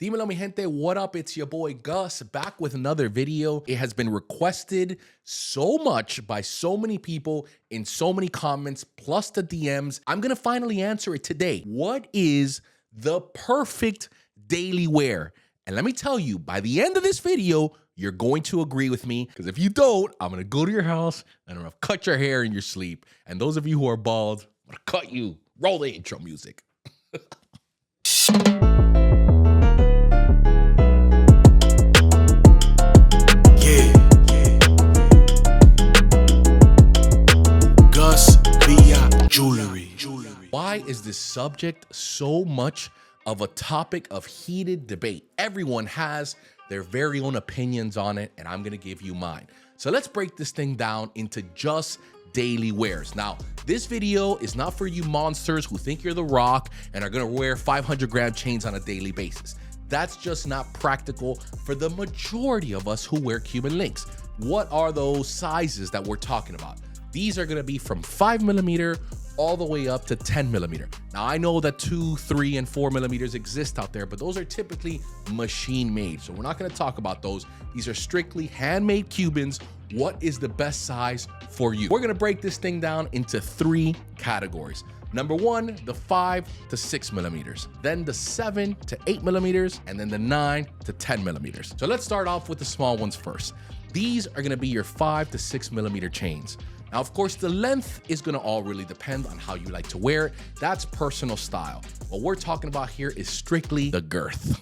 Dímelo, mi gente, what up? It's your boy Gus back with another video. It has been requested so much by so many people in so many comments, plus the DMs. I'm gonna finally answer it today. What is the perfect daily wear? And let me tell you, by the end of this video, you're going to agree with me, because if you don't, I'm gonna go to your house and I'm gonna cut your hair in your sleep. And those of you who are bald, I'm gonna cut you. Roll the intro music. Jewelry. Why is this subject so much of a topic of heated debate? Everyone has their very own opinions on it, and I'm gonna give you mine. So let's break this thing down into just daily wears. Now, this video is not for you monsters who think you're The Rock and are gonna wear 500-gram chains on a daily basis. That's just not practical for the majority of us who wear Cuban links. What are those sizes that we're talking about? These are gonna be from 5mm all the way up to 10mm. Now, I know that 2, 3, and 4mm exist out there, but those are typically machine made. So we're not gonna talk about those. These are strictly handmade Cubans. What is the best size for you? We're gonna break this thing down into 3 categories. Number 1, the 5 to 6mm, then the 7 to 8mm, and then the 9 to 10mm. So let's start off with the small ones first. These are gonna be your 5 to 6mm chains. Now, of course, the length is gonna all really depend on how you like to wear it. That's personal style. What we're talking about here is strictly the girth.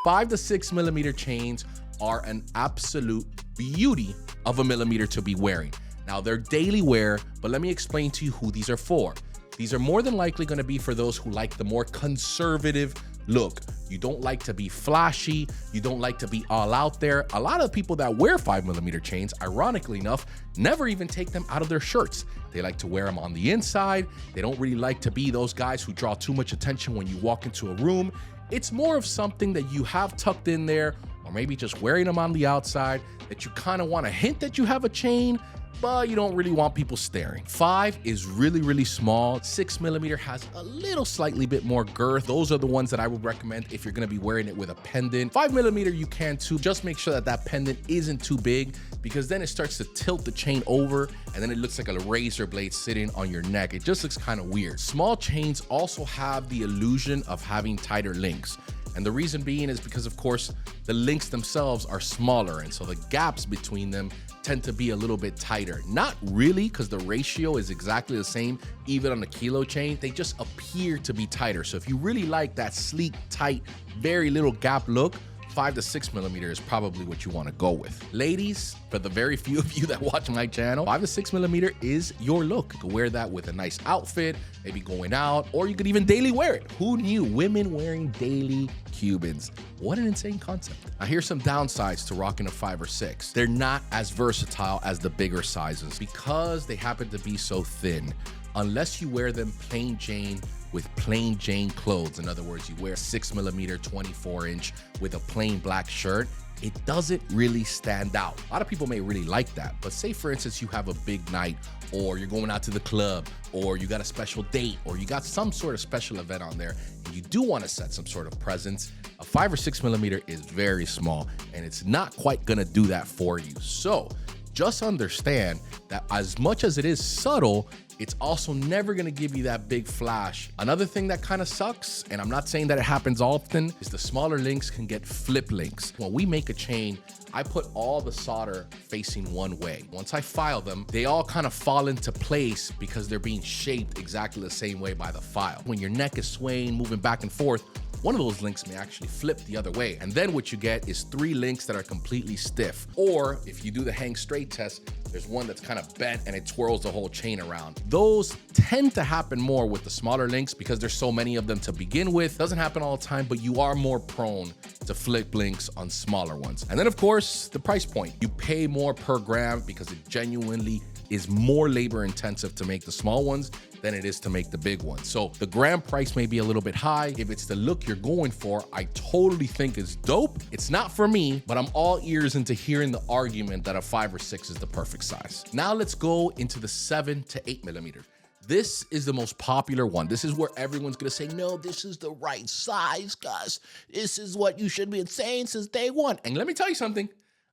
5 to 6mm chains are an absolute beauty of a millimeter to be wearing. Now, they're daily wear, but let me explain to you who these are for. These are more than likely gonna be for those who like the more conservative look. You don't like to be flashy. You don't like to be all out there. A lot of people that wear 5mm chains, ironically enough, never even take them out of their shirts. They like to wear them on the inside. They don't really like to be those guys who draw too much attention when you walk into a room. It's more of something that you have tucked in there, or maybe just wearing them on the outside, that you kind of want to hint that you have a chain, but you don't really want people staring. 5 is really, really small. 6mm has a little slightly bit more girth. Those are the ones that I would recommend if you're gonna be wearing it with a pendant. 5mm you can too. Just make sure that that pendant isn't too big, because then it starts to tilt the chain over and then it looks like a razor blade sitting on your neck. It just looks kind of weird. Small chains also have the illusion of having tighter links. And the reason being is because, of course, the links themselves are smaller, and so the gaps between them tend to be a little bit tighter. Not really, because the ratio is exactly the same, even on the kilo chain. They just appear to be tighter. So if you really like that sleek, tight, very little gap look, 5 to 6mm is probably what you want to go with. Ladies, for the very few of you that watch my channel, 5 to 6mm is your look. You can wear that with a nice outfit, maybe going out, or you could even daily wear it. Who knew? Women wearing daily Cubans. What an insane concept. Now, here's some downsides to rocking a 5 or 6. They're not as versatile as the bigger sizes because they happen to be so thin. Unless you wear them plain Jane with plain Jane clothes. In other words, you wear 6mm 24-inch with a plain black shirt, it doesn't really stand out. A lot of people may really like that, but say for instance, you have a big night, or you're going out to the club, or you got a special date, or you got some sort of special event on there, and you do want to set some sort of presence, a 5 or 6mm is very small, and it's not quite gonna do that for you. So just understand that as much as it is subtle, it's also never gonna give you that big flash. Another thing that kind of sucks, and I'm not saying that it happens often, is the smaller links can get flip links. When we make a chain, I put all the solder facing one way. Once I file them, they all kind of fall into place because they're being shaped exactly the same way by the file. When your neck is swaying, moving back and forth, one of those links may actually flip the other way. And then what you get is 3 links that are completely stiff. Or if you do the hang straight test, there's one that's kind of bent and it twirls the whole chain around. Those tend to happen more with the smaller links because there's so many of them to begin with. Doesn't happen all the time, but you are more prone to flip links on smaller ones. And then of course, the price point. You pay more per gram because it genuinely is more labor intensive to make the small ones than it is to make the big ones. So the gram price may be a little bit high. If it's the look you're going for, I totally think it's dope. It's not for me, but I'm all ears into hearing the argument that a 5 or 6 is the perfect size. Now let's go into the 7 to 8mm. This is the most popular one. This is where everyone's gonna say, no, this is the right size, Gus. This is what you should be saying since day one. And let me tell you something,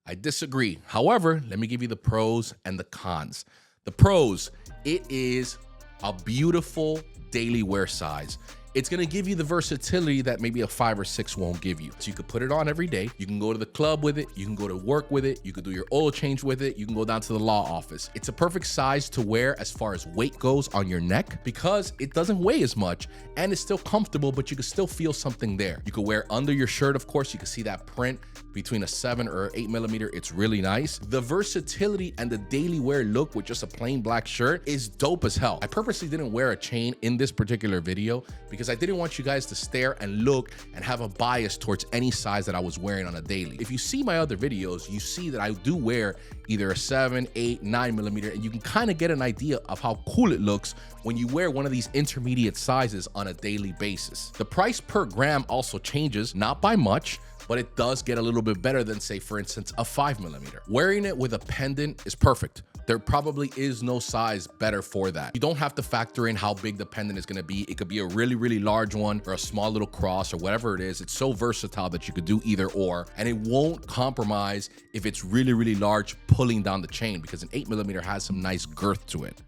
I disagree. However, let me give you the pros and the cons. The pros, it is a beautiful daily wear size. It's gonna give you the versatility that maybe a 5 or 6 won't give you. So you could put it on every day. You can go to the club with it. You can go to work with it. You can do your oil change with it. You can go down to the law office. It's a perfect size to wear as far as weight goes on your neck because it doesn't weigh as much and it's still comfortable, but you can still feel something there. You can wear under your shirt, of course. You can see that print between a 7 or 8 millimeter. It's really nice. The versatility and the daily wear look with just a plain black shirt is dope as hell. I purposely didn't wear a chain in this particular video because I didn't want you guys to stare and look and have a bias towards any size that I was wearing on a daily. If you see my other videos, you see that I do wear either a 7, 8, 9 millimeter, and you can kind of get an idea of how cool it looks when you wear one of these intermediate sizes on a daily basis. The price per gram also changes, not by much, but it does get a little bit better than, say, for instance, a 5 millimeter. Wearing it with a pendant is perfect. There probably is no size better for that. You don't have to factor in how big the pendant is gonna be. It could be a really, really large one or a small little cross or whatever it is. It's so versatile that you could do either or, and it won't compromise if it's really, really large pulling down the chain because an 8 millimeter has some nice girth to it.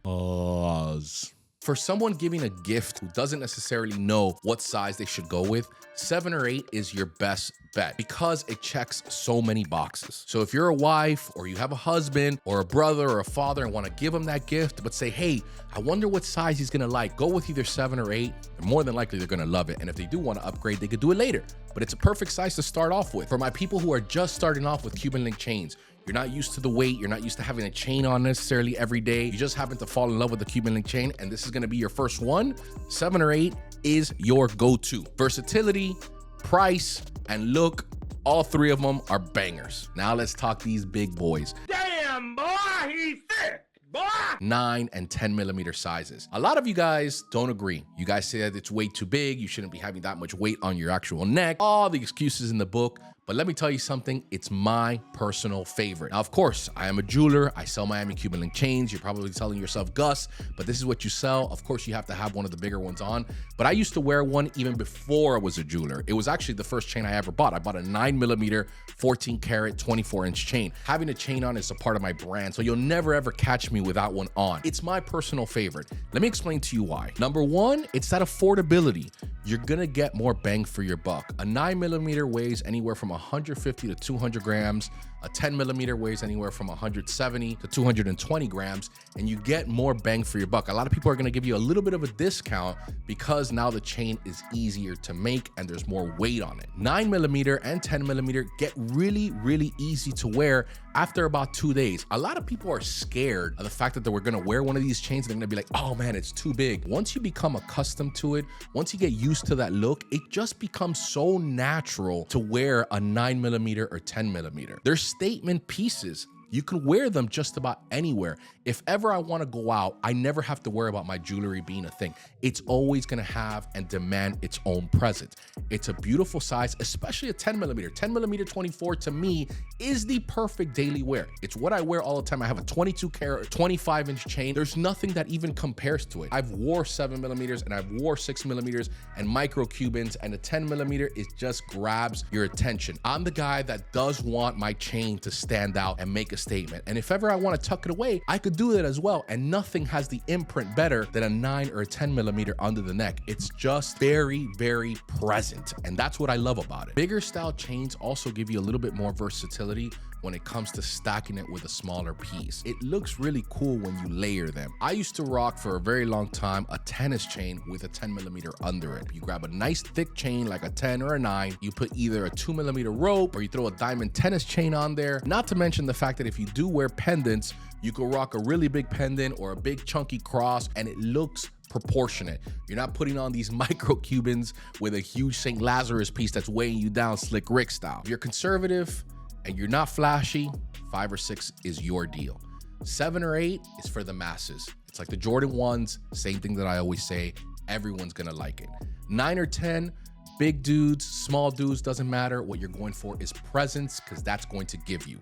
For someone giving a gift who doesn't necessarily know what size they should go with, 7 or 8 is your best bet because it checks so many boxes. So if you're a wife or you have a husband or a brother or a father and want to give him that gift, but say, hey, I wonder what size he's gonna like, go with either 7 or 8, and more than likely they're gonna love it. And if they do want to upgrade, they could do it later. But it's a perfect size to start off with. For my people who are just starting off with Cuban link chains, you're not used to the weight, you're not used to having a chain on necessarily every day, you just happen to fall in love with the Cuban link chain, and this is gonna be your first one, 7 or 8 is your go-to. Versatility, price, and look, all 3 of them are bangers. Now let's talk these big boys. Damn, boy, he's thick, boy! 9 and 10 millimeter sizes. A lot of you guys don't agree. You guys say that it's way too big, you shouldn't be having that much weight on your actual neck, all the excuses in the book. But let me tell you something, it's my personal favorite. Now, of course, I am a jeweler. I sell Miami Cuban link chains. You're probably telling yourself, Gus, but this is what you sell. Of course, you have to have one of the bigger ones on. But I used to wear one even before I was a jeweler. It was actually the first chain I ever bought. I bought a 9 millimeter, 14 karat, 24 inch chain. Having a chain on is a part of my brand, so you'll never ever catch me without one on. It's my personal favorite. Let me explain to you why. Number one, it's that affordability. You're gonna get more bang for your buck. A 9 millimeter weighs anywhere from 150 to 200 grams. A 10 millimeter weighs anywhere from 170 to 220 grams, and you get more bang for your buck. A lot of people are gonna give you a little bit of a discount because now the chain is easier to make and there's more weight on it. 9 millimeter and 10 millimeter get really, really easy to wear after about 2 days. A lot of people are scared of the fact that they were gonna wear one of these chains and they're gonna be like, oh man, it's too big. Once you become accustomed to it, once you get used to that look, it just becomes so natural to wear a 9 millimeter or 10 millimeter. They're statement pieces. You can wear them just about anywhere. If ever I want to go out, I never have to worry about my jewelry being a thing. It's always going to have and demand its own presence. It's a beautiful size, especially a 10 millimeter. 10 millimeter 24 to me is the perfect daily wear. It's what I wear all the time. I have a 22 karat, 25 inch chain. There's nothing that even compares to it. I've wore 7 millimeters and I've wore 6 millimeters and micro Cubans, and a 10 millimeter, it just grabs your attention. I'm the guy that does want my chain to stand out and make a statement. And if ever I want to tuck it away, I could do that as well. And nothing has the imprint better than a 9 or a 10 millimeter under the neck. It's just very, very present. And that's what I love about it. Bigger style chains also give you a little bit more versatility when it comes to stacking it with a smaller piece. It looks really cool when you layer them. I used to rock for a very long time a tennis chain with a 10 millimeter under it. You grab a nice thick chain like a 10 or a 9, you put either a 2 millimeter rope or you throw a diamond tennis chain on there. Not to mention the fact that if you do wear pendants, you could rock a really big pendant or a big chunky cross and it looks proportionate. You're not putting on these micro Cubans with a huge St. Lazarus piece that's weighing you down Slick Rick style. If you're conservative and you're not flashy, 5 or 6 is your deal. 7 or 8 is for the masses. It's like the Jordan 1s, same thing that I always say, everyone's gonna like it. 9 or 10, Big dudes, small dudes, doesn't matter. What you're going for is presence, because that's going to give you.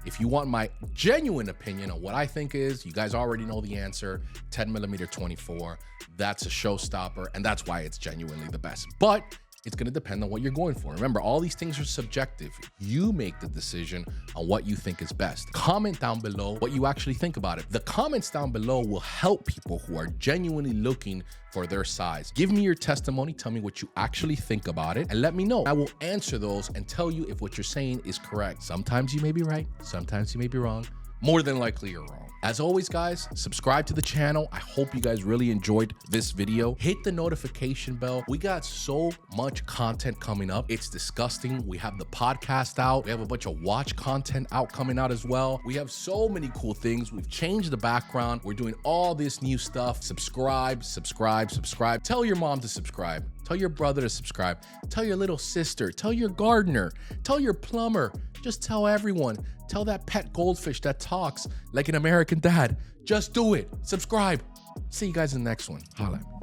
If you want my genuine opinion on what I think is, you guys already know the answer, 10mm 24. That's a showstopper, and that's why it's genuinely the best. But it's going to depend on what you're going for. Remember, all these things are subjective. You make the decision on what you think is best. Comment down below what you actually think about it. The comments down below will help people who are genuinely looking for their size. Give me your testimony. Tell me what you actually think about it, and let me know. I will answer those and tell you if what you're saying is correct. Sometimes you may be right. Sometimes you may be wrong. More than likely you're wrong. As always, guys, subscribe to the channel. I hope you guys really enjoyed this video. Hit the notification bell. We got so much content coming up. It's disgusting. We have the podcast out. We have a bunch of watch content coming out as well. We have so many cool things. We've changed the background. We're doing all this new stuff. Subscribe, subscribe, subscribe. Tell your mom to subscribe. Tell your brother to subscribe. Tell your little sister. Tell your gardener. Tell your plumber. Just tell everyone. Tell that pet goldfish that talks like an American dad. Just do it. Subscribe. See you guys in the next one. Holla.